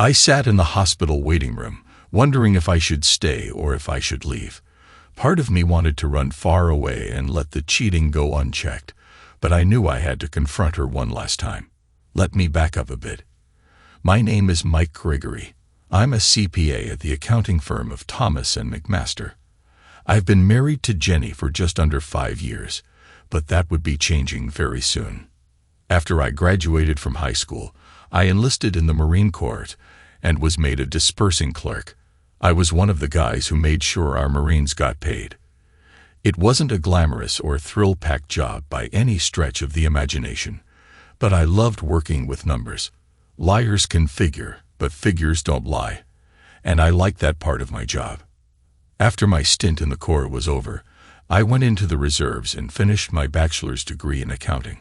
I sat in the hospital waiting room, wondering if I should stay or if I should leave. Part of me wanted to run far away and let the cheating go unchecked, but I knew I had to confront her one last time. Let me back up a bit. My name is Mike Gregory. I'm a CPA at the accounting firm of Thomas and McMaster. I've been married to Jenny for just under 5 years, but that would be changing very soon. After I graduated from high school, I enlisted in the Marine Corps and was made a dispersing clerk. I was one of the guys who made sure our Marines got paid. It wasn't a glamorous or thrill-packed job by any stretch of the imagination, but I loved working with numbers. Liars can figure, but figures don't lie, and I liked that part of my job. After my stint in the Corps was over, I went into the reserves and finished my bachelor's degree in accounting.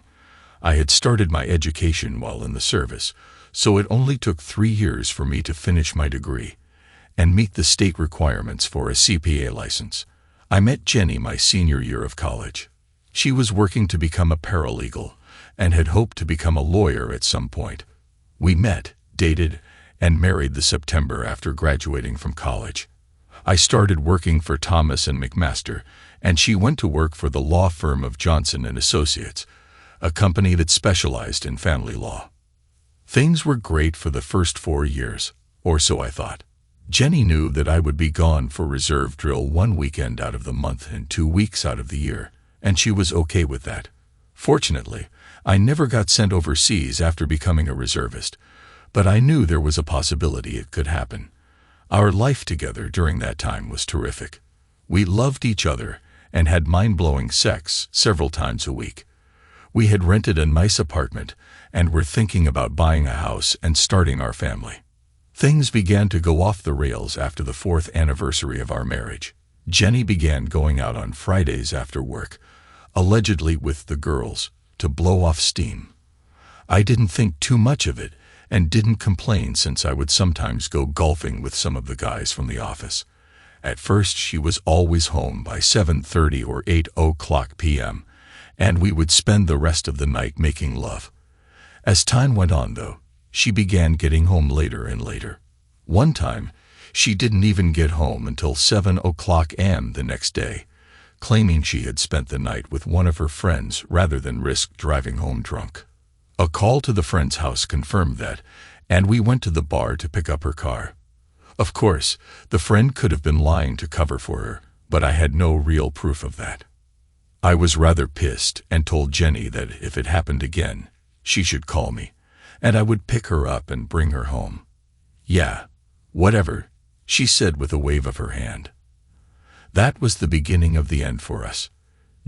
I had started my education while in the service, so it only took 3 years for me to finish my degree and meet the state requirements for a CPA license. I met Jenny my senior year of college. She was working to become a paralegal and had hoped to become a lawyer at some point. We met, dated, and married the September after graduating from college. I started working for Thomas and McMaster, and she went to work for the law firm of Johnson and Associates, a company that specialized in family law. Things were great for the first 4 years, or so I thought. Jenny knew that I would be gone for reserve drill 1 weekend out of the month and 2 weeks out of the year, and she was okay with that. Fortunately, I never got sent overseas after becoming a reservist, but I knew there was a possibility it could happen. Our life together during that time was terrific. We loved each other and had mind-blowing sex several times a week. We had rented a nice apartment and were thinking about buying a house and starting our family. Things began to go off the rails after the 4th anniversary of our marriage. Jenny began going out on Fridays after work, allegedly with the girls, to blow off steam. I didn't think too much of it and didn't complain since I would sometimes go golfing with some of the guys from the office. At first, she was always home by 7:30 or 8:00 p.m., and we would spend the rest of the night making love. As time went on, though, she began getting home later and later. One time, she didn't even get home until 7:00 a.m. the next day, claiming she had spent the night with one of her friends rather than risk driving home drunk. A call to the friend's house confirmed that, and we went to the bar to pick up her car. Of course, the friend could have been lying to cover for her, but I had no real proof of that. I was rather pissed and told Jenny that if it happened again, she should call me, and I would pick her up and bring her home. "Yeah, whatever," she said with a wave of her hand. That was the beginning of the end for us.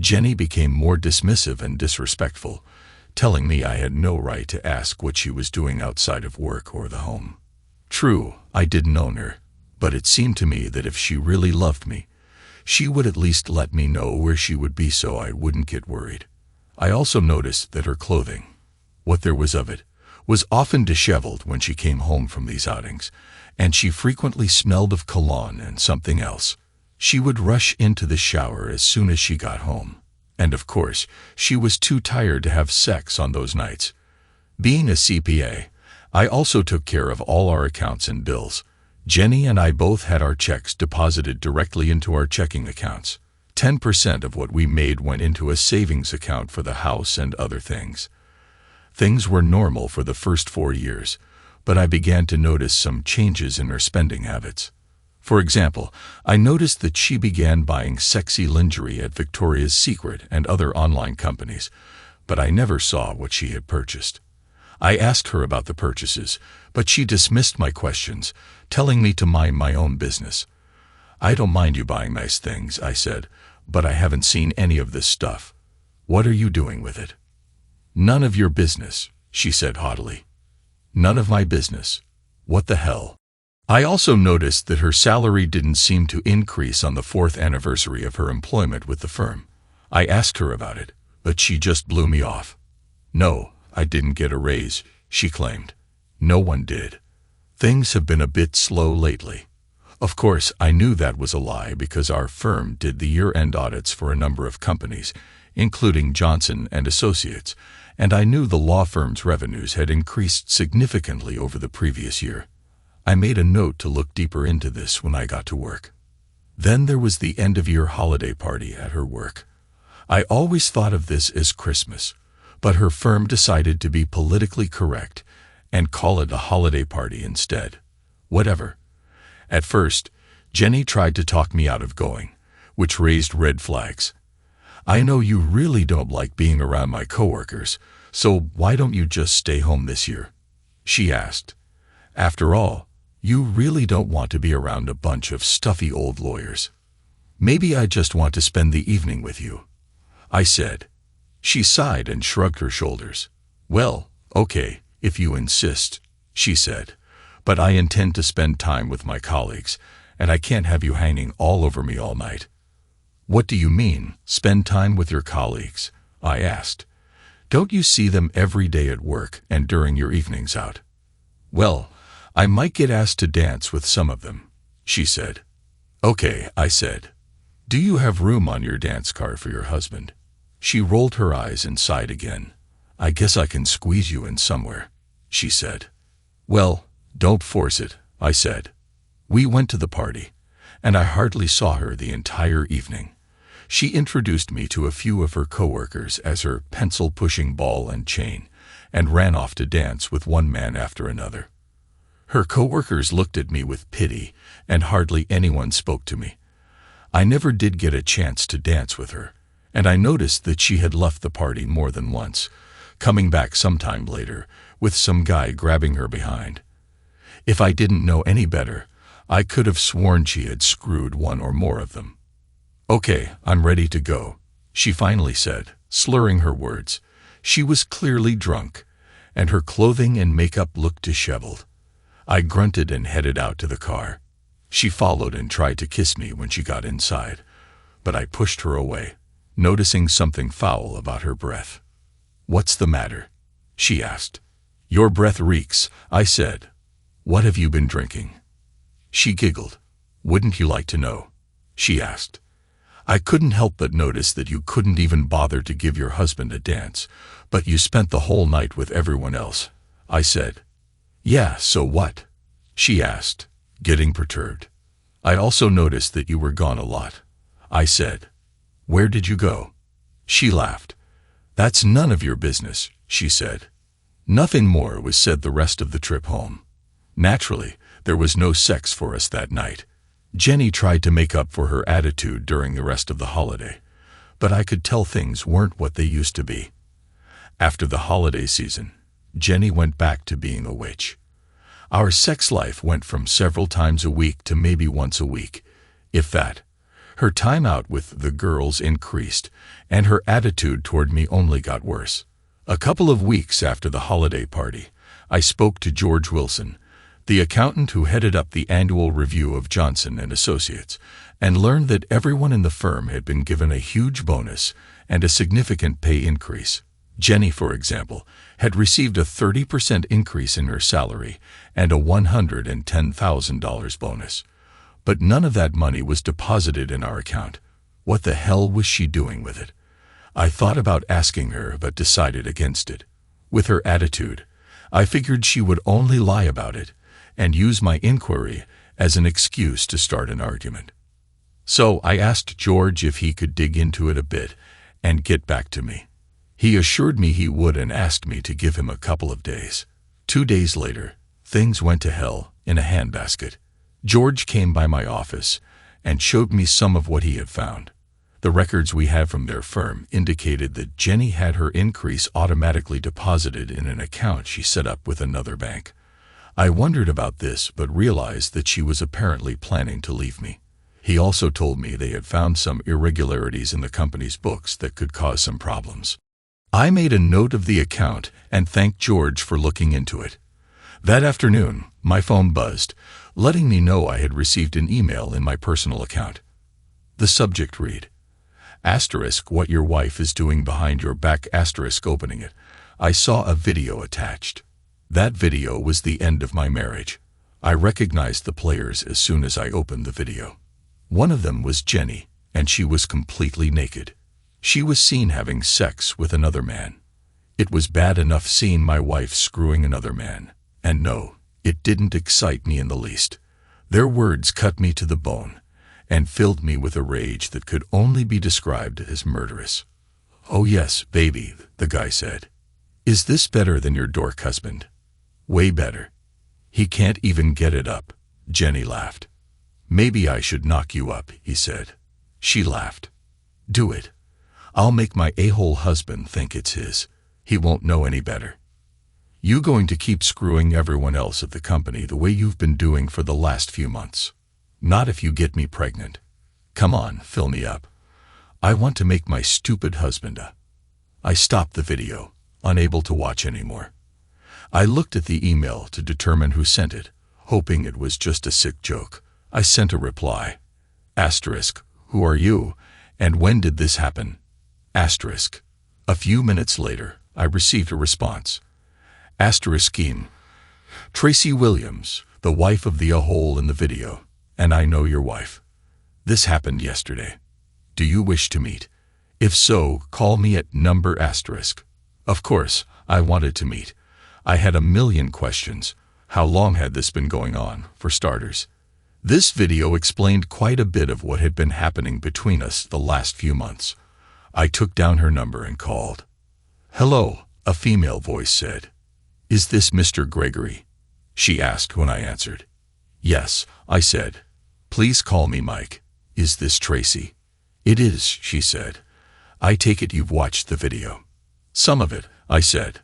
Jenny became more dismissive and disrespectful, telling me I had no right to ask what she was doing outside of work or the home. True, I didn't own her, but it seemed to me that if she really loved me, she would at least let me know where she would be so I wouldn't get worried. I also noticed that her clothing, what there was of it, was often disheveled when she came home from these outings, and she frequently smelled of cologne and something else. She would rush into the shower as soon as she got home, and of course, she was too tired to have sex on those nights. Being a CPA, I also took care of all our accounts and bills. Jenny and I both had our checks deposited directly into our checking accounts. 10% of what we made went into a savings account for the house and other things. Things were normal for the first 4 years, but I began to notice some changes in her spending habits. For example, I noticed that she began buying sexy lingerie at Victoria's Secret and other online companies, but I never saw what she had purchased. I asked her about the purchases, but she dismissed my questions, telling me to mind my own business. "I don't mind you buying nice things," I said, "but I haven't seen any of this stuff. What are you doing with it?" "None of your business," she said haughtily. "None of my business. What the hell?" I also noticed that her salary didn't seem to increase on the 4th anniversary of her employment with the firm. I asked her about it, but she just blew me off. "No, I didn't get a raise," she claimed. "No one did. Things have been a bit slow lately." Of course, I knew that was a lie because our firm did the year-end audits for a number of companies, including Johnson and Associates, and I knew the law firm's revenues had increased significantly over the previous year. I made a note to look deeper into this when I got to work. Then there was the end-of-year holiday party at her work. I always thought of this as Christmas, but her firm decided to be politically correct and call it a holiday party instead. Whatever. At first, Jenny tried to talk me out of going, which raised red flags. I know you really don't like being around my coworkers, so why don't you just stay home this year? She asked. After all, you really don't want to be around a bunch of stuffy old lawyers. Maybe I just want to spend the evening with you, I said. She sighed and shrugged her shoulders. Well, okay, if you insist, she said, but I intend to spend time with my colleagues, and I can't have you hanging all over me all night. What do you mean, spend time with your colleagues? I asked. Don't you see them every day at work and during your evenings out? Well, I might get asked to dance with some of them, she said. Okay, I said. Do you have room on your dance card for your husband? She rolled her eyes and sighed again. I guess I can squeeze you in somewhere, she said. Well, don't force it, I said. We went to the party, and I hardly saw her the entire evening. She introduced me to a few of her coworkers as her pencil-pushing ball and chain, and ran off to dance with one man after another. Her coworkers looked at me with pity, and hardly anyone spoke to me. I never did get a chance to dance with her, and I noticed that she had left the party more than once, coming back sometime later, with some guy grabbing her behind. If I didn't know any better, I could have sworn she had screwed one or more of them. Okay, I'm ready to go, she finally said, slurring her words. She was clearly drunk, and her clothing and makeup looked disheveled. I grunted and headed out to the car. She followed and tried to kiss me when she got inside, but I pushed her away, noticing something foul about her breath. What's the matter? She asked. Your breath reeks, I said. What have you been drinking? She giggled. Wouldn't you like to know? She asked. I couldn't help but notice that you couldn't even bother to give your husband a dance, but you spent the whole night with everyone else, I said. Yeah, so what? She asked, getting perturbed. I also noticed that you were gone a lot, I said. Where did you go? She laughed. That's none of your business, she said. Nothing more was said the rest of the trip home. Naturally, there was no sex for us that night. Jenny tried to make up for her attitude during the rest of the holiday, but I could tell things weren't what they used to be. After the holiday season, Jenny went back to being a witch. Our sex life went from several times a week to maybe once a week, if that. Her time out with the girls increased, and her attitude toward me only got worse. A couple of weeks after the holiday party, I spoke to George Wilson, the accountant who headed up the annual review of Johnson & Associates, and learned that everyone in the firm had been given a huge bonus and a significant pay increase. Jenny, for example, had received a 30% increase in her salary and a $110,000 bonus. But none of that money was deposited in our account. What the hell was she doing with it? I thought about asking her, but decided against it. With her attitude, I figured she would only lie about it and use my inquiry as an excuse to start an argument. So I asked George if he could dig into it a bit and get back to me. He assured me he would and asked me to give him a couple of days. 2 days later, things went to hell in a handbasket. George came by my office and showed me some of what he had found. The records we had from their firm indicated that Jenny had her increase automatically deposited in an account she set up with another bank. I wondered about this, but realized that she was apparently planning to leave me. He also told me they had found some irregularities in the company's books that could cause some problems. I made a note of the account and thanked George for looking into it. That afternoon, my phone buzzed, letting me know I had received an email in my personal account. The subject read, * what your wife is doing behind your back * opening it. I saw a video attached. That video was the end of my marriage. I recognized the players as soon as I opened the video. One of them was Jenny, and she was completely naked. She was seen having sex with another man. It was bad enough seeing my wife screwing another man, and no, It didn't excite me in the least. Their words cut me to the bone and filled me with a rage that could only be described as murderous. "Oh yes, baby," the guy said. "Is this better than your dork husband?" "Way better. He can't even get it up." Jenny laughed. "Maybe I should knock you up," he said. She laughed. "Do it. I'll make my a-hole husband think it's his. He won't know any better. You going to keep screwing everyone else at the company the way you've been doing for the last few months? Not if you get me pregnant. Come on, fill me up. I want to make my stupid husband a..." I stopped the video, unable to watch anymore. I looked at the email to determine who sent it, hoping it was just a sick joke. I sent a reply. Asterisk, "Who are you, and when did this happen?" Asterisk. A few minutes later, I received a response. Asterisk scheme. "Tracy Williams, the wife of the a-hole in the video, and I know your wife. This happened yesterday. Do you wish to meet? If so, call me at number asterisk." Of course, I wanted to meet. I had a million questions. How long had this been going on, for starters? This video explained quite a bit of what had been happening between us the last few months. I took down her number and called. "Hello," a female voice said. "Is this Mr. Gregory?" she asked when I answered. "Yes," I said. "Please call me Mike. Is this Tracy?" "It is," she said. "I take it you've watched the video." "Some of it," I said.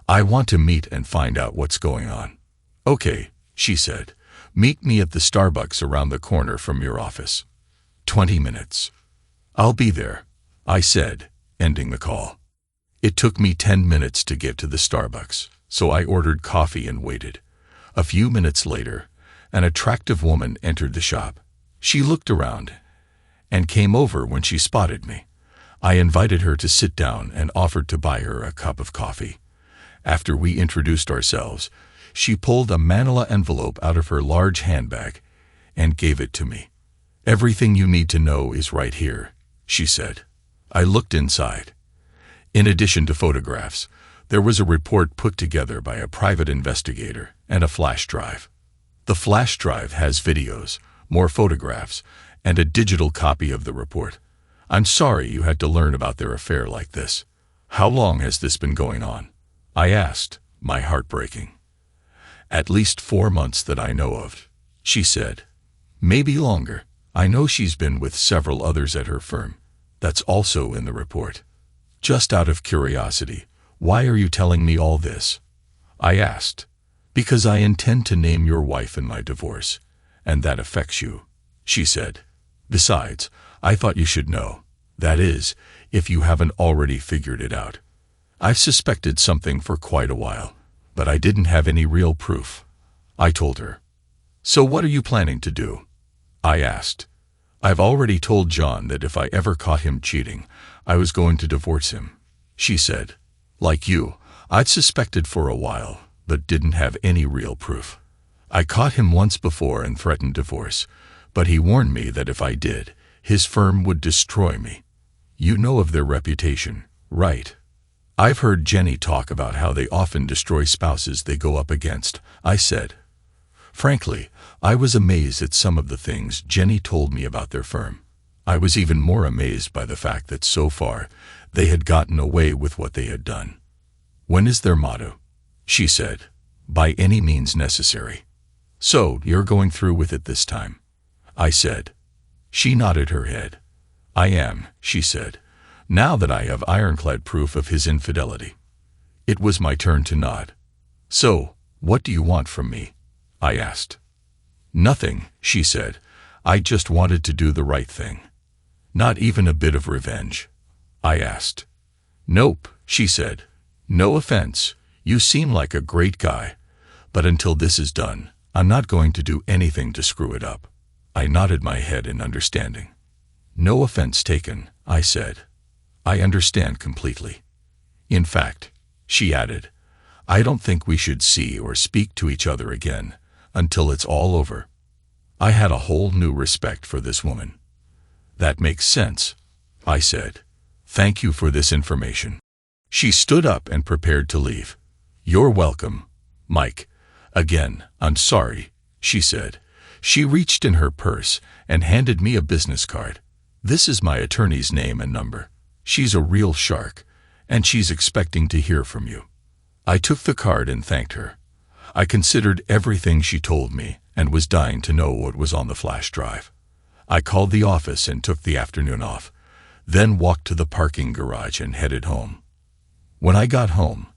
"I want to meet and find out what's going on." "Okay," she said. "Meet me at the Starbucks around the corner from your office. 20 minutes. "I'll be there," I said, ending the call. It took me 10 minutes to get to the Starbucks, so I ordered coffee and waited. A few minutes later, an attractive woman entered the shop. She looked around and came over when she spotted me. I invited her to sit down and offered to buy her a cup of coffee. After we introduced ourselves, she pulled a manila envelope out of her large handbag and gave it to me. "Everything you need to know is right here," she said. I looked inside. In addition to photographs, there was a report put together by a private investigator and a flash drive. The flash drive has videos, more photographs, and a digital copy of the report. "I'm sorry you had to learn about their affair like this. How long has this been going on?" I asked, my heart breaking. "At least 4 months that I know of," she said. "Maybe longer. I know she's been with several others at her firm. That's also in the report." "Just out of curiosity, why are you telling me all this?" I asked. "Because I intend to name your wife in my divorce, and that affects you," she said. "Besides, I thought you should know. That is, if you haven't already figured it out. I've suspected something for quite a while, but I didn't have any real proof," I told her. "So what are you planning to do?" I asked. "I've already told John that if I ever caught him cheating, I was going to divorce him," she said. "Like you, I'd suspected for a while, but didn't have any real proof. I caught him once before and threatened divorce, but he warned me that if I did, his firm would destroy me. You know of their reputation, right?" "I've heard Jenny talk about how they often destroy spouses they go up against," I said. Frankly, I was amazed at some of the things Jenny told me about their firm. I was even more amazed by the fact that so far they had gotten away with what they had done. "When is their motto?" she said. "By any means necessary." "So, you're going through with it this time?" I said. She nodded her head. "I am," she said, "now that I have ironclad proof of his infidelity." It was my turn to nod. "So, what do you want from me?" I asked. "Nothing," she said. "I just wanted to do the right thing." "Not even a bit of revenge?" I asked. "Nope," she said. "No offense, you seem like a great guy, but until this is done, I'm not going to do anything to screw it up." I nodded my head in understanding. "No offense taken," I said. "I understand completely. In fact," she added, "I don't think we should see or speak to each other again until it's all over." I had a whole new respect for this woman. "That makes sense," I said. "Thank you for this information." She stood up and prepared to leave. "You're welcome, Mike. Again, I'm sorry, she said. She reached in her purse and handed me a business card. This is my attorney's name and number. She's a real shark, and she's expecting to hear from you. I took the card and thanked her. I considered everything she told me and was dying to know what was on the flash drive. I called the office and took the afternoon off, then walked to the parking garage and headed home. When I got home,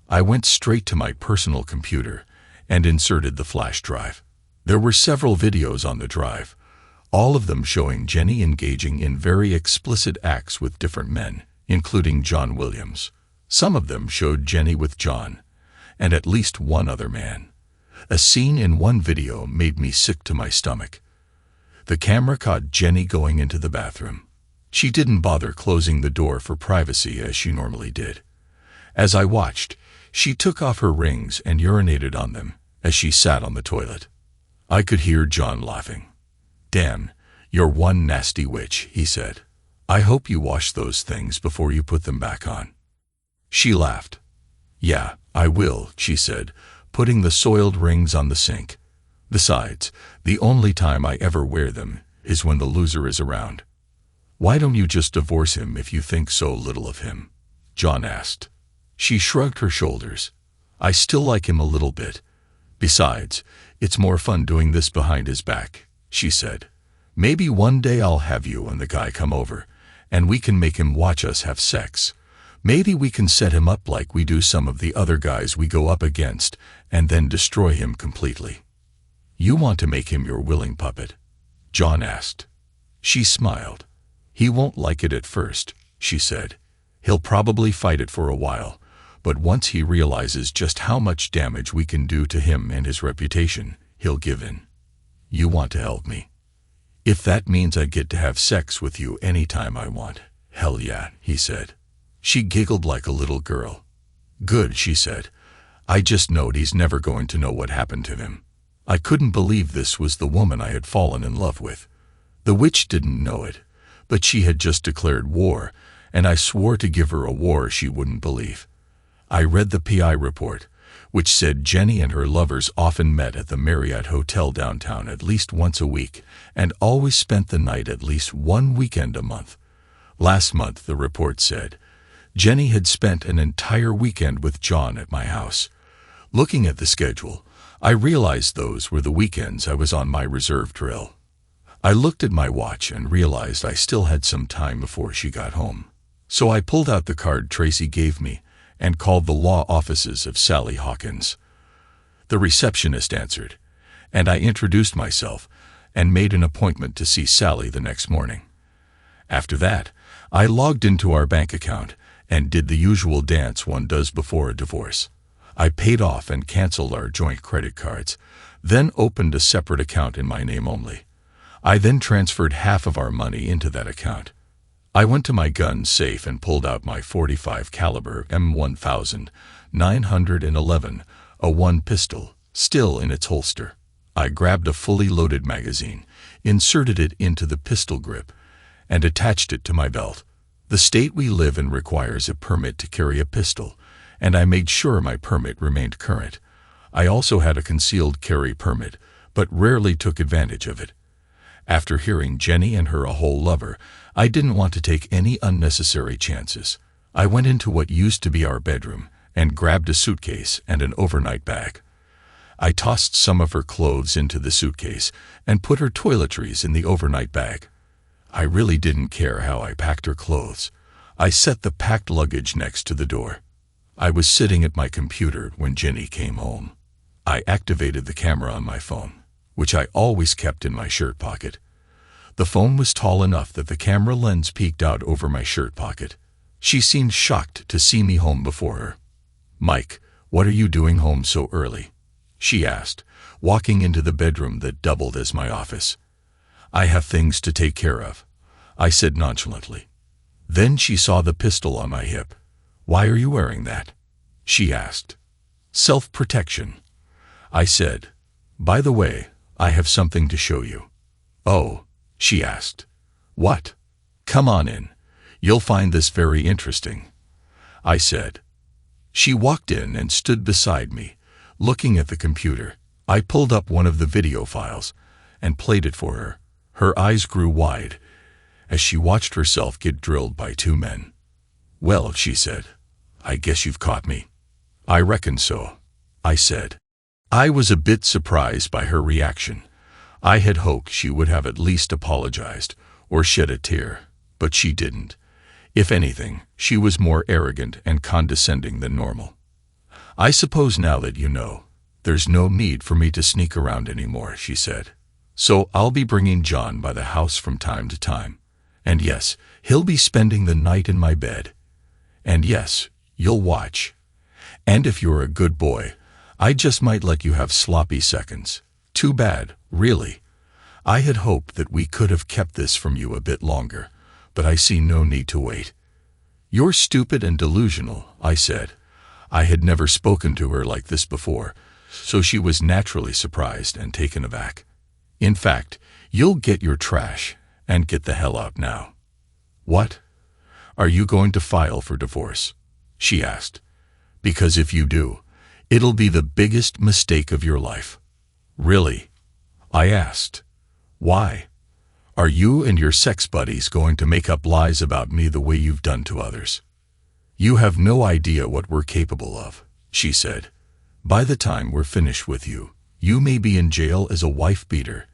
I went straight to my personal computer and inserted the flash drive. There were several videos on the drive, all of them showing Jenny engaging in very explicit acts with different men, including John Williams. Some of them showed Jenny with John, and at least one other man. A scene in one video made me sick to my stomach. The camera caught Jenny going into the bathroom. She didn't bother closing the door for privacy as she normally did. As I watched, she took off her rings and urinated on them as she sat on the toilet. I could hear John laughing. "Damn, you're one nasty witch," he said. "I hope you wash those things before you put them back on." She laughed. "Yeah, I will," she said, putting the soiled rings on the sink. "Besides, the only time I ever wear them is when the loser is around." "Why don't you just divorce him if you think so little of him?" John asked. She shrugged her shoulders. "I still like him a little bit. Besides, it's more fun doing this behind his back," she said. "Maybe one day I'll have you and the guy come over, and we can make him watch us have sex. Maybe we can set him up like we do some of the other guys we go up against, and then destroy him completely." "You want to make him your willing puppet?" John asked. She smiled. "He won't like it at first," she said. "He'll probably fight it for a while, but once he realizes just how much damage we can do to him and his reputation, he'll give in." "You want to help me?" "If that means I get to have sex with you anytime I want, hell yeah," he said. She giggled like a little girl. "Good," she said. "I just knowed he's never going to know what happened to him." I couldn't believe this was the woman I had fallen in love with. The witch didn't know it, but she had just declared war, and I swore to give her a war she wouldn't believe. I read the PI report, which said Jenny and her lovers often met at the Marriott Hotel downtown at least once a week and always spent the night at least one weekend a month. Last month, the report said, Jenny had spent an entire weekend with John at my house. Looking at the schedule, I realized those were the weekends I was on my reserve drill. I looked at my watch and realized I still had some time before she got home. So I pulled out the card Tracy gave me and called the law offices of Sally Hawkins. The receptionist answered, and I introduced myself and made an appointment to see Sally the next morning. After that, I logged into our bank account and did the usual dance one does before a divorce. I paid off and canceled our joint credit cards, then opened a separate account in my name only. I then transferred half of our money into that account. I went to my gun safe and pulled out my .45 caliber M1911 A1 pistol, still in its holster. I grabbed a fully loaded magazine, inserted it into the pistol grip, and attached it to my belt. The state we live in requires a permit to carry a pistol, and I made sure my permit remained current. I also had a concealed carry permit, but rarely took advantage of it. After hearing Jenny and her a whole lover, I didn't want to take any unnecessary chances. I went into what used to be our bedroom and grabbed a suitcase and an overnight bag. I tossed some of her clothes into the suitcase and put her toiletries in the overnight bag. I really didn't care how I packed her clothes. I set the packed luggage next to the door. I was sitting at my computer when Jenny came home. I activated the camera on my phone, which I always kept in my shirt pocket. The phone was tall enough that the camera lens peeked out over my shirt pocket. She seemed shocked to see me home before her. "Mike, what are you doing home so early?" she asked, walking into the bedroom that doubled as my office. "I have things to take care of," I said nonchalantly. Then she saw the pistol on my hip. "Why are you wearing that?" she asked. "Self-protection," I said. "By the way, I have something to show you." "Oh," she asked. "What?" "Come on in. You'll find this very interesting," I said. She walked in and stood beside me, Looking at the computer, I pulled up one of the video files and played it for her. Her eyes grew wide as she watched herself get drilled by two men. "Well," she said, "I guess you've caught me." "I reckon so," I said. I was a bit surprised by her reaction. I had hoped she would have at least apologized or shed a tear, but she didn't. If anything, she was more arrogant and condescending than normal. "I suppose now that you know, there's no need for me to sneak around anymore," she said. "So I'll be bringing John by the house from time to time. And yes, he'll be spending the night in my bed. And yes, you'll watch. And if you're a good boy, I just might let you have sloppy seconds. Too bad, really. I had hoped that we could have kept this from you a bit longer, but I see no need to wait." "You're stupid and delusional," I said. I had never spoken to her like this before, so she was naturally surprised and taken aback. "In fact, you'll get your trash and get the hell out now." "What? Are you going to file for divorce?" she asked. "Because if you do, it'll be the biggest mistake of your life." "Really?" I asked. "Why? Are you and your sex buddies going to make up lies about me the way you've done to others?" "You have no idea what we're capable of," she said. "By the time we're finished with you, you may be in jail as a wife beater,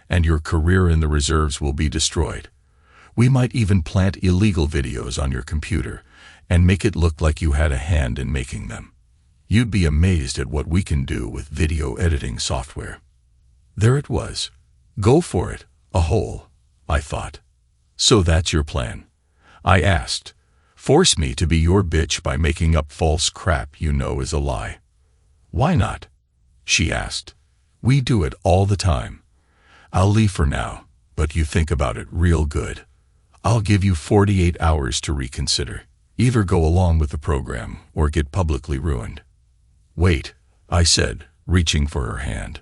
and your career in the reserves will be destroyed. We might even plant illegal videos on your computer and make it look like you had a hand in making them. You'd be amazed at what we can do with video editing software." There it was. Go for it, a hole, I thought. "So that's your plan?" I asked. "Force me to be your bitch by making up false crap you know is a lie?" "Why not?" she asked. "We do it all the time. I'll leave for now, but you think about it real good. I'll give you 48 hours to reconsider. Either go along with the program or get publicly ruined." "Wait," I said, reaching for her hand.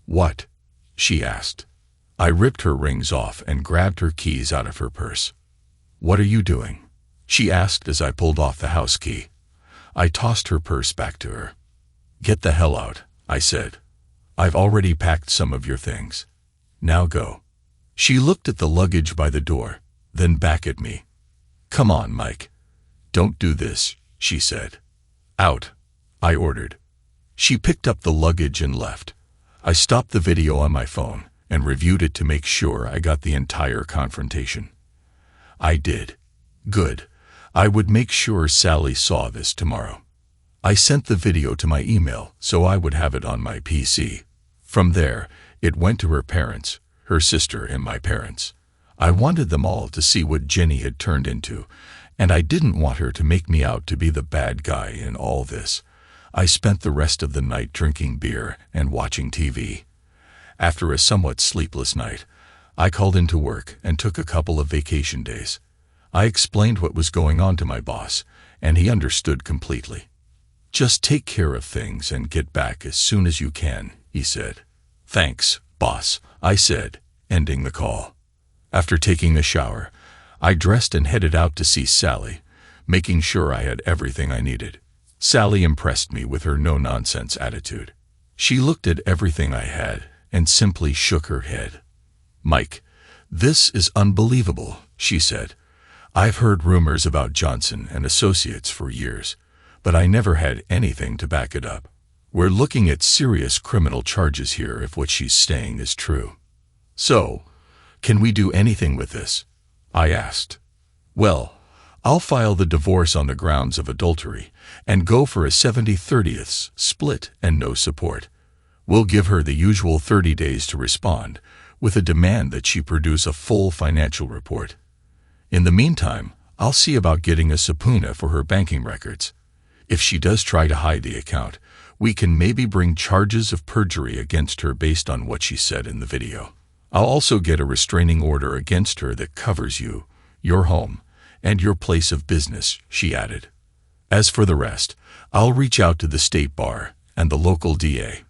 "What?" she asked. I ripped her rings off and grabbed her keys out of her purse. "What are you doing?" she asked as I pulled off the house key. I tossed her purse back to her. "Get the hell out," I said. "I've already packed some of your things. Now go." She looked at the luggage by the door, then back at me. "Come on, Mike. Don't do this," she said. "Out," I ordered. She picked up the luggage and left. I stopped the video on my phone and reviewed it to make sure I got the entire confrontation. I did. Good. I would make sure Sally saw this tomorrow. I sent the video to my email so I would have it on my PC. From there, it went to her parents, her sister, and my parents. I wanted them all to see what Jenny had turned into, and I didn't want her to make me out to be the bad guy in all this. I spent the rest of the night drinking beer and watching TV. After a somewhat sleepless night, I called into work and took a couple of vacation days. I explained what was going on to my boss, and he understood completely. "Just take care of things and get back as soon as you can," he said. "Thanks, boss," I said, ending the call. After taking a shower, I dressed and headed out to see Sally, making sure I had everything I needed. Sally impressed me with her no-nonsense attitude. She looked at everything I had and simply shook her head. "Mike, this is unbelievable," she said. "I've heard rumors about Johnson and Associates for years, but I never had anything to back it up. We're looking at serious criminal charges here if what she's saying is true. So, can we do anything with this?" I asked. "Well, I'll file the divorce on the grounds of adultery and go for a 70/30 split and no support. We'll give her the usual 30 days to respond, with a demand that she produce a full financial report. In the meantime, I'll see about getting a subpoena for her banking records. If she does try to hide the account, we can maybe bring charges of perjury against her based on what she said in the video. I'll also get a restraining order against her that covers you, your home, and your place of business," she added. "As for the rest, I'll reach out to the state bar and the local DA.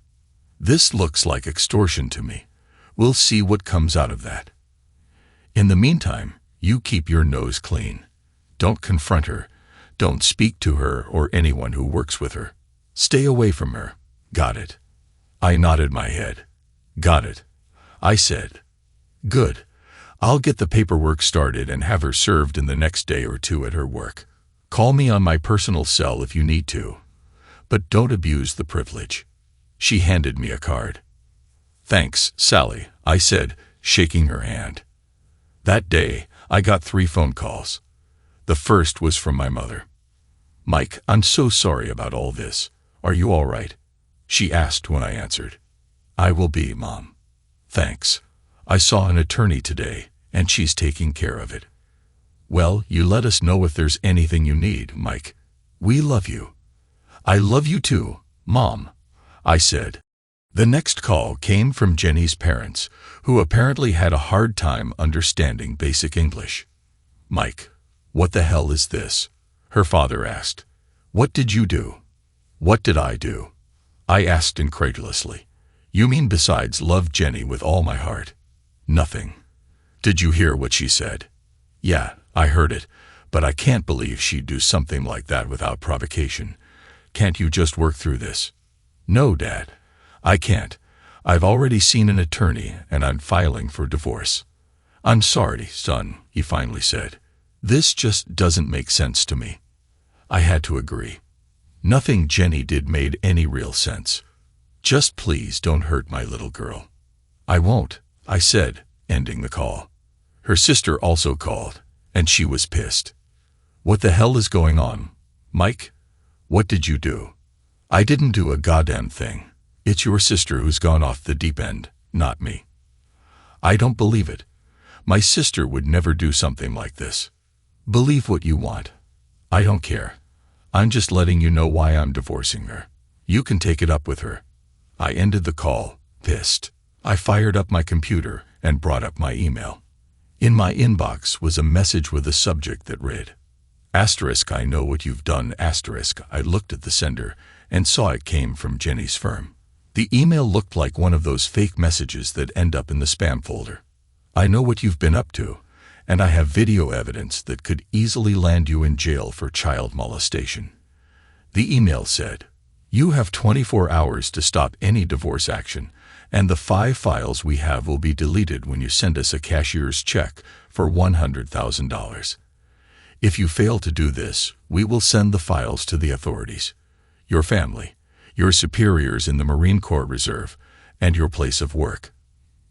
This looks like extortion to me. We'll see what comes out of that. In the meantime, you keep your nose clean. Don't confront her. Don't speak to her or anyone who works with her. Stay away from her. Got it. I nodded my head. Got it. I said. Good. I'll get the paperwork started and have her served in the next day or two at her work. Call me on my personal cell if you need to. But don't abuse the privilege. She handed me a card. Thanks, Sally, I said, shaking her hand. That day, I got 3 phone calls. The first was from my mother. Mike, I'm so sorry about all this. Are you all right? She asked when I answered. I will be, Mom. Thanks. I saw an attorney today, and she's taking care of it. Well, you let us know if there's anything you need, Mike. We love you. I love you too, Mom, I said. The next call came from Jenny's parents, who apparently had a hard time understanding basic English. Mike, what the hell is this? Her father asked. What did you do? What did I do? I asked incredulously. You mean besides love Jenny with all my heart? Nothing. Did you hear what she said? Yeah, I heard it, but I can't believe she'd do something like that without provocation. Can't you just work through this? No, Dad. I can't. I've already seen an attorney and I'm filing for divorce. I'm sorry, son, he finally said. This just doesn't make sense to me. I had to agree. Nothing Jenny did made any real sense. Just please don't hurt my little girl. I won't, I said, ending the call. Her sister also called, and she was pissed. What the hell is going on, Mike? What did you do? I didn't do a goddamn thing. It's your sister who's gone off the deep end, not me. I don't believe it. My sister would never do something like this. Believe what you want. I don't care. I'm just letting you know why I'm divorcing her. You can take it up with her. I ended the call, pissed. I fired up my computer and brought up my email. In my inbox was a message with a subject that read, Asterisk, I know what you've done, asterisk. I looked at the sender and saw it came from Jenny's firm. The email looked like one of those fake messages that end up in the spam folder. I know what you've been up to, and I have video evidence that could easily land you in jail for child molestation. The email said, you have 24 hours to stop any divorce action, and the 5 files we have will be deleted when you send us a cashier's check for $100,000. If you fail to do this, we will send the files to the authorities, your family, your superiors in the Marine Corps Reserve, and your place of work.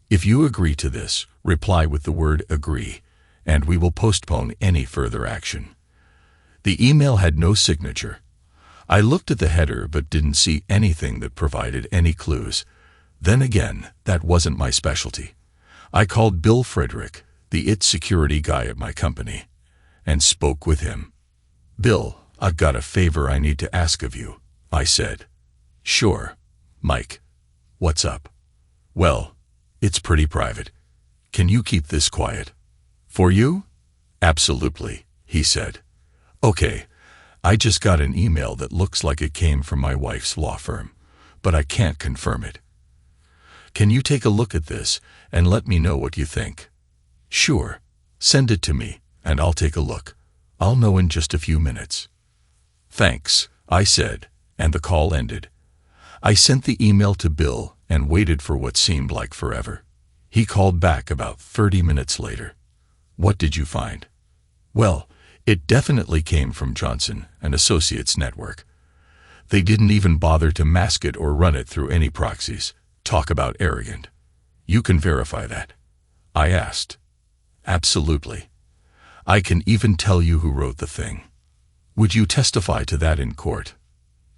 If you agree to this, reply with the word agree, and we will postpone any further action. The email had no signature. I looked at the header but didn't see anything that provided any clues. Then again, that wasn't my specialty. I called Bill Frederick, the security guy at my company, and spoke with him. Bill, I've got a favor I need to ask of you, I said. Sure, Mike. What's up? Well, it's pretty private. Can you keep this quiet? For you? Absolutely, he said. Okay, I just got an email that looks like it came from my wife's law firm, but I can't confirm it. Can you take a look at this and let me know what you think? Sure, send it to me and I'll take a look. I'll know in just a few minutes. Thanks, I said, and the call ended. I sent the email to Bill and waited for what seemed like forever. He called back about 30 minutes later. What did you find? Well, it definitely came from Johnson and Associates Network. They didn't even bother to mask it or run it through any proxies. Talk about arrogant. You can verify that? I asked. Absolutely. I can even tell you who wrote the thing. Would you testify to that in court?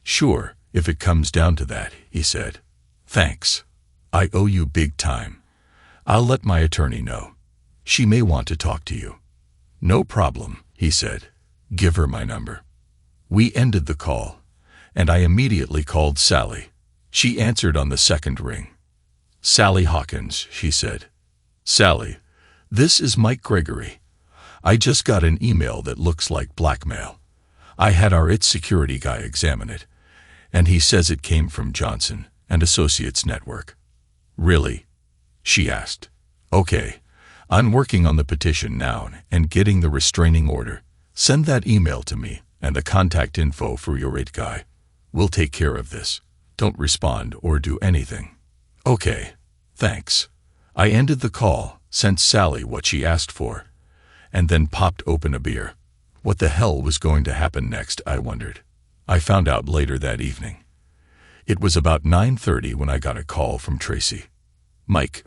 Sure, if it comes down to that, he said. Thanks. I owe you big time. I'll let my attorney know. She may want to talk to you. No problem, he said. Give her my number. We ended the call, and I immediately called Sally. She answered on the second ring. Sally Hawkins, she said. Sally, this is Mike Gregory. I just got an email that looks like blackmail. I had our security guy examine it, and he says it came from Johnson and Associates Network. Really? She asked. Okay, I'm working on the petition now and getting the restraining order. Send that email to me and the contact info for your guy. We'll take care of this. Don't respond or do anything." "Okay, thanks." I ended the call, sent Sally what she asked for, and then popped open a beer. What the hell was going to happen next, I wondered. I found out later that evening. It was about 9:30 when I got a call from Tracy. "Mike,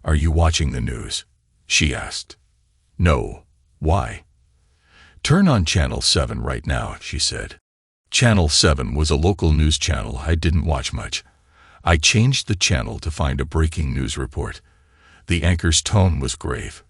are you watching the news?" she asked. "No. Why?" "Turn on Channel 7 right now," she said. Channel 7 was a local news channel I didn't watch much. I changed the channel to find a breaking news report. The anchor's tone was grave.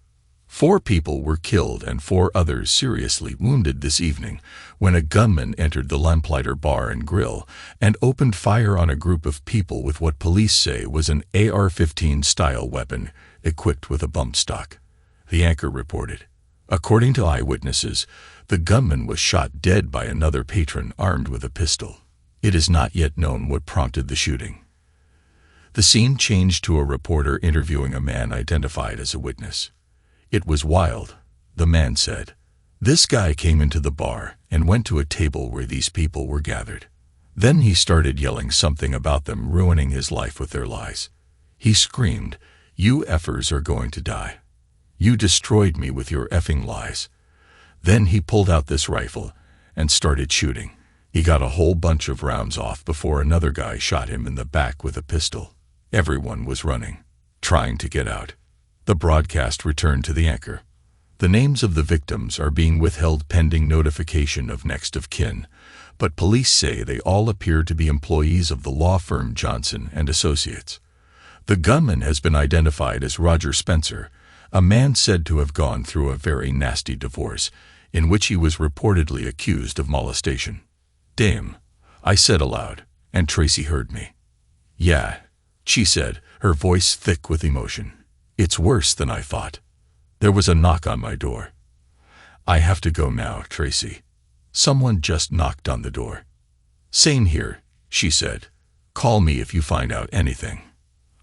4 people were killed and 4 others seriously wounded this evening when a gunman entered the Lamplighter Bar and Grill and opened fire on a group of people with what police say was an AR-15 style weapon equipped with a bump stock, the anchor reported. According to eyewitnesses, the gunman was shot dead by another patron armed with a pistol. It is not yet known what prompted the shooting. The scene changed to a reporter interviewing a man identified as a witness. "It was wild," the man said. "This guy came into the bar and went to a table where these people were gathered. Then he started yelling something about them ruining his life with their lies. He screamed, 'You effers are going to die. You destroyed me with your effing lies.' Then he pulled out this rifle and started shooting. He got a whole bunch of rounds off before another guy shot him in the back with a pistol. Everyone was running, trying to get out." The broadcast returned to the anchor. "The names of the victims are being withheld pending notification of next of kin, but police say they all appear to be employees of the law firm Johnson and Associates. The gunman has been identified as Roger Spencer, a man said to have gone through a very nasty divorce, in which he was reportedly accused of molestation." "Damn," I said aloud, and Tracy heard me. "Yeah," she said, her voice thick with emotion. "It's worse than I thought." There was a knock on my door. "I have to go now, Tracy." Someone just knocked on the door. "Same here," she said. "Call me if you find out anything."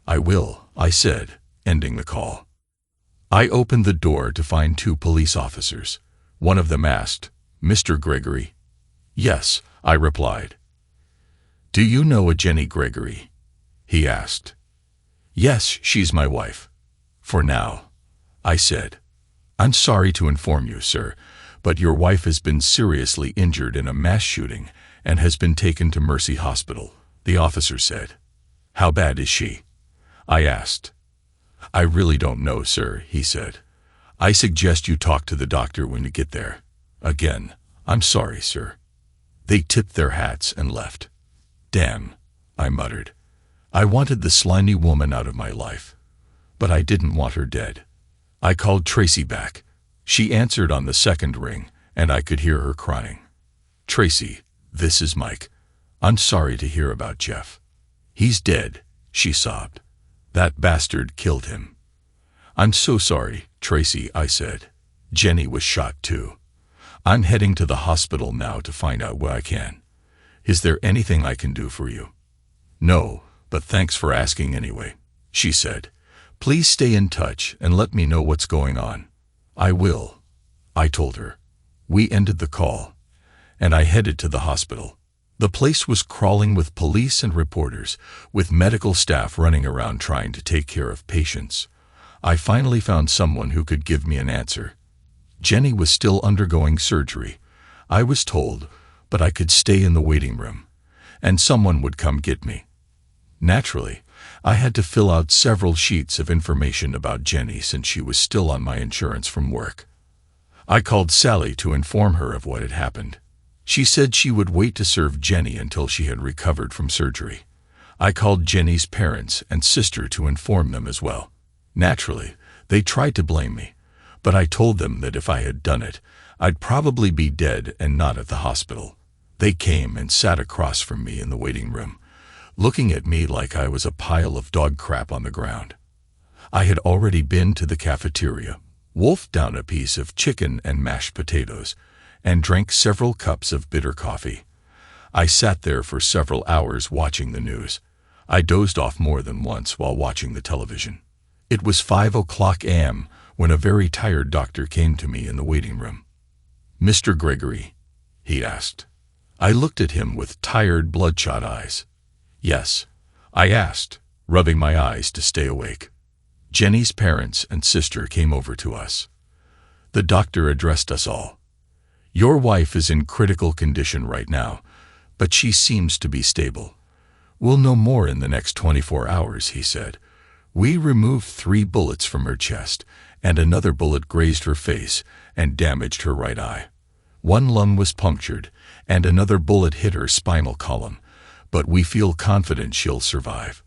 "I will," I said, ending the call. I opened the door to find 2 police officers. One of them asked, "Mr. Gregory?" "Yes," I replied. "Do you know a Jenny Gregory?" he asked. "Yes, she's my wife. For now," I said. "I'm sorry to inform you, sir, but your wife has been seriously injured in a mass shooting and has been taken to Mercy Hospital," the officer said. "How bad is she?" I asked. "I really don't know, sir," he said. "I suggest you talk to the doctor when you get there. Again, I'm sorry, sir." They tipped their hats and left. "Damn," I muttered. I wanted the slimy woman out of my life, but I didn't want her dead. I called Tracy back. She answered on the second ring, and I could hear her crying. "Tracy, this is Mike. I'm sorry to hear about Jeff. He's dead," she sobbed. "That bastard killed him." "I'm so sorry, Tracy," I said. "Jenny was shot too. I'm heading to the hospital now to find out what I can. Is there anything I can do for you?" "No, but thanks for asking anyway," she said. "Please stay in touch and let me know what's going on." "I will," I told her. We ended the call, and I headed to the hospital. The place was crawling with police and reporters, with medical staff running around trying to take care of patients. I finally found someone who could give me an answer. Jenny was still undergoing surgery, I was told, but I could stay in the waiting room, and someone would come get me. Naturally, I had to fill out several sheets of information about Jenny since she was still on my insurance from work. I called Sally to inform her of what had happened. She said she would wait to serve Jenny until she had recovered from surgery. I called Jenny's parents and sister to inform them as well. Naturally, they tried to blame me, but I told them that if I had done it, I'd probably be dead and not at the hospital. They came and sat across from me in the waiting room, looking at me like I was a pile of dog crap on the ground. I had already been to the cafeteria, wolfed down a piece of chicken and mashed potatoes, and drank several cups of bitter coffee. I sat there for several hours watching the news. I dozed off more than once while watching the television. It was 5:00 a.m. when a very tired doctor came to me in the waiting room. "Mr. Gregory?" he asked. I looked at him with tired, bloodshot eyes. Yes, I asked, rubbing my eyes to stay awake. Jenny's parents and sister came over to us. The doctor addressed us all. Your wife is in critical condition right now, but she seems to be stable. We'll know more in the next 24 hours, he said. We removed 3 bullets from her chest, and another bullet grazed her face and damaged her right eye. 1 lung was punctured, and another bullet hit her spinal column, but we feel confident she'll survive.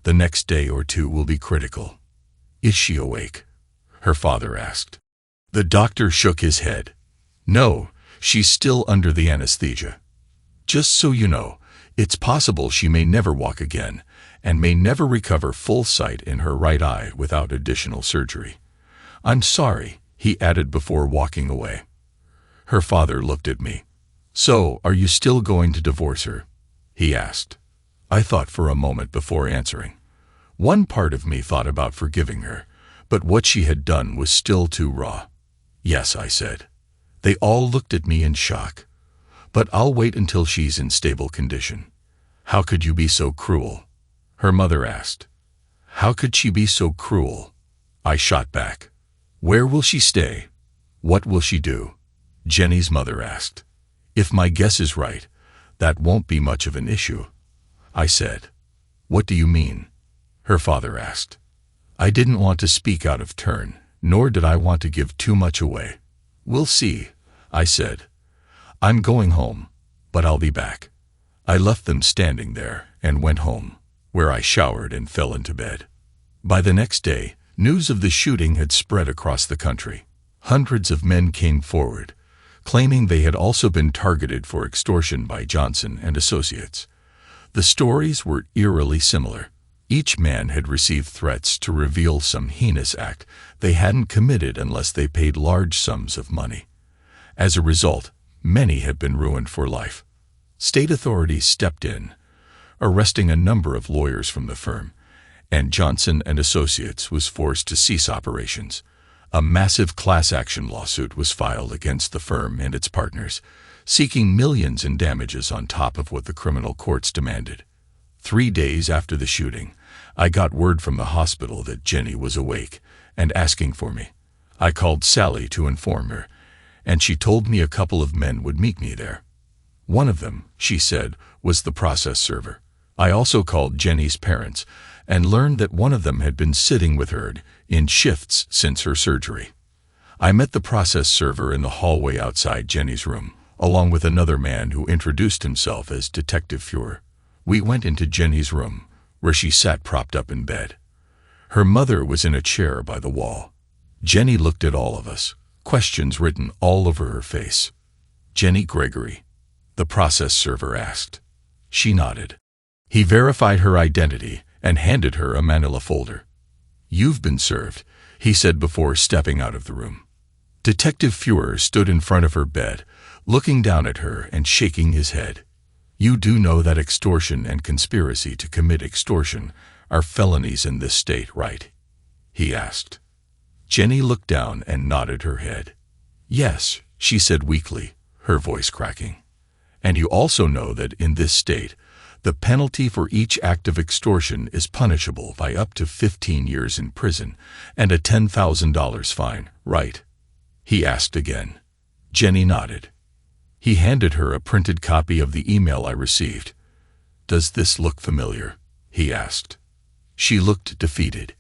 The next day or 2 will be critical. Is she awake? Her father asked. The doctor shook his head. No, she's still under the anesthesia. Just so you know, it's possible she may never walk again and may never recover full sight in her right eye without additional surgery. I'm sorry, he added before walking away. Her father looked at me. So, are you still going to divorce her? He asked. I thought for a moment before answering. One part of me thought about forgiving her, but what she had done was still too raw. Yes, I said. They all looked at me in shock. But I'll wait until she's in stable condition. How could you be so cruel? Her mother asked. How could she be so cruel? I shot back. Where will she stay? What will she do? Jenny's mother asked. If my guess is right, that won't be much of an issue. I said. What do you mean? Her father asked. I didn't want to speak out of turn, nor did I want to give too much away. We'll see, I said. I'm going home, but I'll be back. I left them standing there and went home, where I showered and fell into bed. By the next day, news of the shooting had spread across the country. Hundreds of men came forward, claiming they had also been targeted for extortion by Johnson and Associates. The stories were eerily similar. Each man had received threats to reveal some heinous act they hadn't committed unless they paid large sums of money. As a result, many had been ruined for life. State authorities stepped in, arresting a number of lawyers from the firm, and Johnson and Associates was forced to cease operations. A massive class action lawsuit was filed against the firm and its partners, seeking millions in damages on top of what the criminal courts demanded. 3 days after the shooting, I got word from the hospital that Jenny was awake and asking for me. I called Sally to inform her, and she told me a couple of men would meet me there. One of them, she said, was the process server. I also called Jenny's parents and learned that one of them had been sitting with her in shifts since her surgery. I met the process server in the hallway outside Jenny's room, along with another man who introduced himself as Detective Fuhrer. We went into Jenny's room, where she sat propped up in bed. Her mother was in a chair by the wall. Jenny looked at all of us, questions written all over her face. Jenny Gregory, the process server asked. She nodded. He verified her identity and handed her a manila folder. You've been served, he said before stepping out of the room. Detective Fuhrer stood in front of her bed, looking down at her and shaking his head. You do know that extortion and conspiracy to commit extortion are felonies in this state, right? He asked. Jenny looked down and nodded her head. Yes, she said weakly, her voice cracking. And you also know that in this state, the penalty for each act of extortion is punishable by up to 15 years in prison and a $10,000 fine, right? He asked again. Jenny nodded. He handed her a printed copy of the email I received. Does this look familiar? He asked. She looked defeated.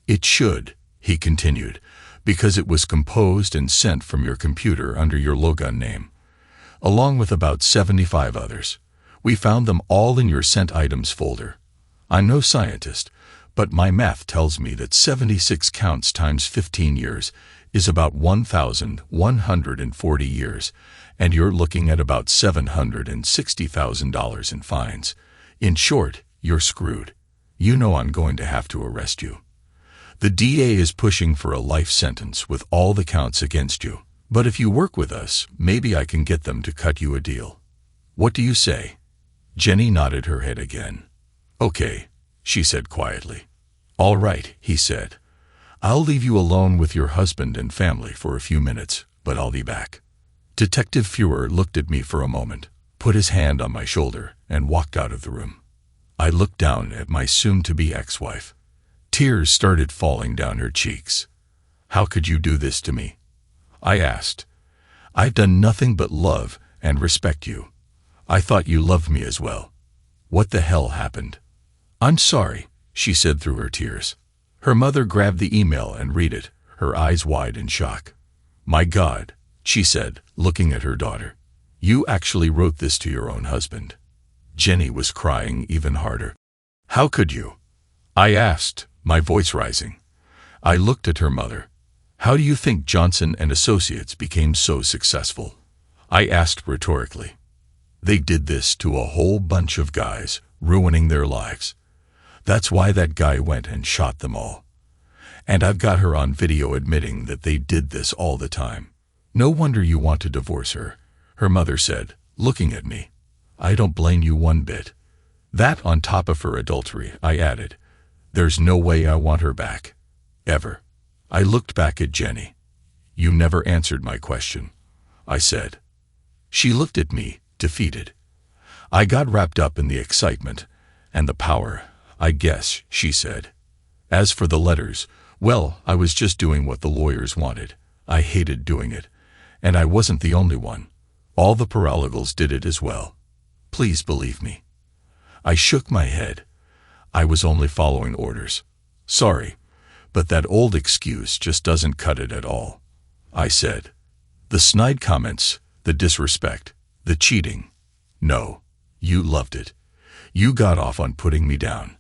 It should, he continued, because it was composed and sent from your computer under your Logan name, along with about 75 others. We found them all in your sent items folder. I'm no scientist, but my math tells me that 76 counts times 15 years is about 1,140 years, and you're looking at about $760,000 in fines. In short, you're screwed. You know I'm going to have to arrest you. The DA is pushing for a life sentence with all the counts against you, but if you work with us, maybe I can get them to cut you a deal. What do you say? Jenny nodded her head again. Okay, she said quietly. All right, he said. I'll leave you alone with your husband and family for a few minutes, but I'll be back. Detective Fuhrer looked at me for a moment, put his hand on my shoulder, and walked out of the room. I looked down at my soon-to-be ex-wife. Tears started falling down her cheeks. "How could you do this to me?" I asked. "I've done nothing but love and respect you. I thought you loved me as well. What the hell happened?" "I'm sorry," she said through her tears. Her mother grabbed the email and read it, her eyes wide in shock. "My God," she said, looking at her daughter. "You actually wrote this to your own husband." Jenny was crying even harder. "How could you?" I asked, my voice rising. I looked at her mother. "How do you think Johnson and Associates became so successful?" I asked rhetorically. "They did this to a whole bunch of guys, ruining their lives. That's why that guy went and shot them all. And I've got her on video admitting that they did this all the time. No wonder you want to divorce her," her mother said, looking at me. "I don't blame you one bit. That on top of her adultery," I added. "There's no way I want her back. Ever." I looked back at Jenny. "You never answered my question," I said. She looked at me, defeated. I got wrapped up in the excitement and the power, I guess, she said. "As for the letters, well, I was just doing what the lawyers wanted. I hated doing it. And I wasn't the only one. All the paralegals did it as well. Please believe me." I shook my head. "I was only following orders. Sorry, but that old excuse just doesn't cut it at all," I said. "The snide comments, the disrespect, the cheating. No, you loved it. You got off on putting me down.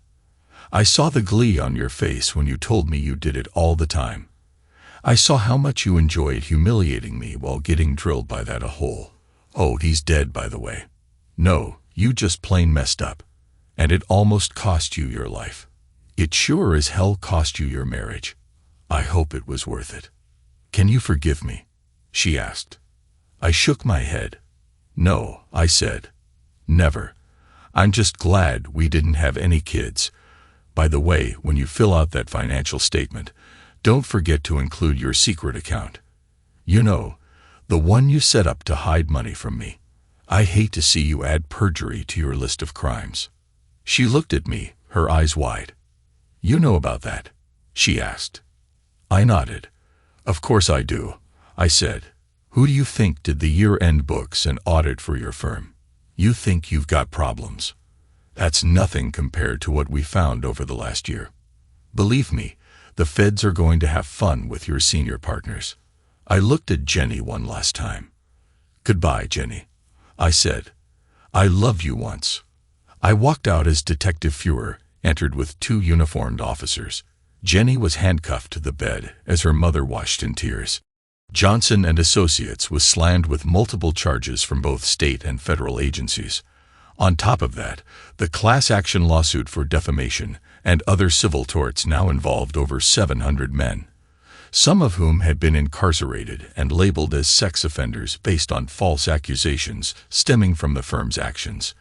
I saw the glee on your face when you told me you did it all the time. I saw how much you enjoyed humiliating me while getting drilled by that a-hole. Oh, he's dead, by the way. No, you just plain messed up. And it almost cost you your life. It sure as hell cost you your marriage. I hope it was worth it. Can you forgive me?" she asked. I shook my head. "No," I said. "Never. I'm just glad we didn't have any kids. By the way, when you fill out that financial statement, don't forget to include your secret account. You know, the one you set up to hide money from me. I hate to see you add perjury to your list of crimes." She looked at me, her eyes wide. "You know about that?" she asked. I nodded. "Of course I do," I said. "Who do you think did the year-end books and audit for your firm? You think you've got problems. That's nothing compared to what we found over the last year. Believe me, the feds are going to have fun with your senior partners." I looked at Jenny one last time. "Goodbye, Jenny," I said. "I loved you once." I walked out as Detective Fuhrer entered with 2 uniformed officers. Jenny was handcuffed to the bed as her mother watched in tears. Johnson and Associates was slammed with multiple charges from both state and federal agencies. On top of that, the class action lawsuit for defamation and other civil torts now involved over 700 men, some of whom had been incarcerated and labeled as sex offenders based on false accusations stemming from the firm's actions.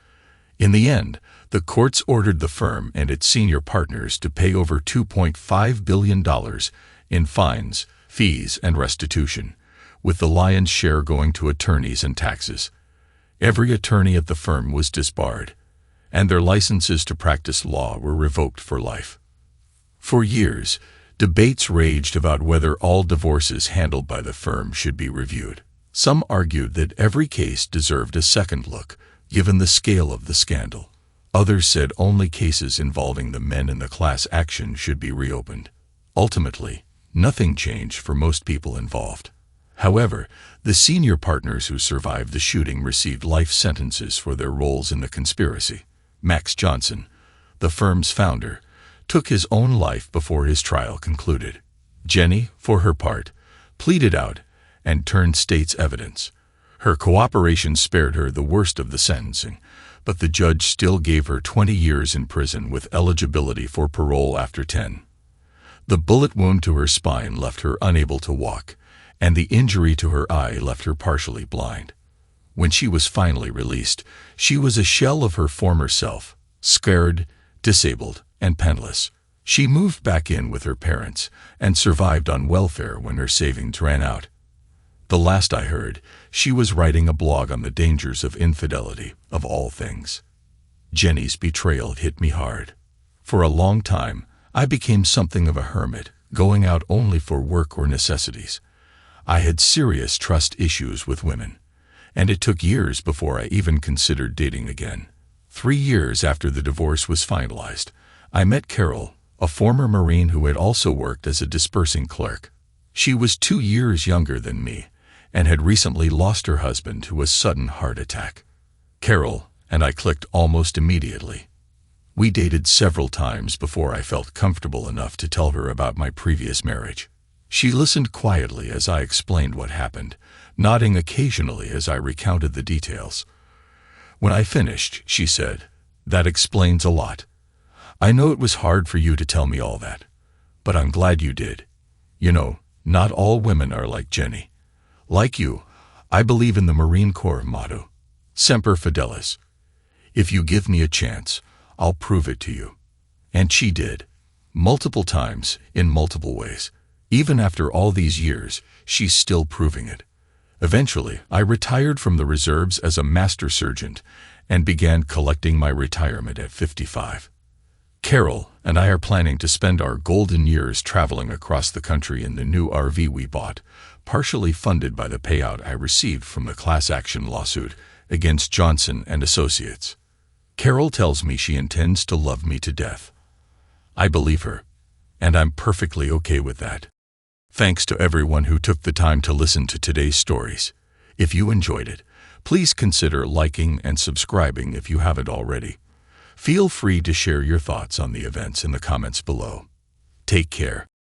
In the end, the courts ordered the firm and its senior partners to pay over $2.5 billion in fines, fees, and restitution, with the lion's share going to attorneys and taxes. Every attorney at the firm was disbarred, and their licenses to practice law were revoked for life. For years, debates raged about whether all divorces handled by the firm should be reviewed. Some argued that every case deserved a second look, given the scale of the scandal. Others said only cases involving the men in the class action should be reopened. Ultimately, nothing changed for most people involved. However, the senior partners who survived the shooting received life sentences for their roles in the conspiracy. Max Johnson, the firm's founder, took his own life before his trial concluded. Jenny, for her part, pleaded out and turned state's evidence. Her cooperation spared her the worst of the sentencing, but the judge still gave her 20 years in prison with eligibility for parole after 10. The bullet wound to her spine left her unable to walk, and the injury to her eye left her partially blind. When she was finally released, she was a shell of her former self, scared, disabled, and penniless. She moved back in with her parents and survived on welfare when her savings ran out. The last I heard, she was writing a blog on the dangers of infidelity, of all things. Jenny's betrayal hit me hard. For a long time, I became something of a hermit, going out only for work or necessities. I had serious trust issues with women, and it took years before I even considered dating again. 3 years after the divorce was finalized, I met Carol, a former Marine who had also worked as a dispersing clerk. She was 2 years younger than me and had recently lost her husband to a sudden heart attack. Carol and I clicked almost immediately. We dated several times before I felt comfortable enough to tell her about my previous marriage. She listened quietly as I explained what happened, nodding occasionally as I recounted the details. When I finished, she said, "That explains a lot. I know it was hard for you to tell me all that, but I'm glad you did. You know, not all women are like Jenny. Like you, I believe in the Marine Corps motto, Semper Fidelis. If you give me a chance, I'll prove it to you." And she did, multiple times, in multiple ways. Even after all these years, she's still proving it. Eventually, I retired from the reserves as a master sergeant and began collecting my retirement at 55. Carol and I are planning to spend our golden years traveling across the country in the new RV we bought, partially funded by the payout I received from the class action lawsuit against Johnson and Associates. Carol tells me she intends to love me to death. I believe her, and I'm perfectly okay with that. Thanks to everyone who took the time to listen to today's stories. If you enjoyed it, please consider liking and subscribing if you haven't already. Feel free to share your thoughts on the events in the comments below. Take care.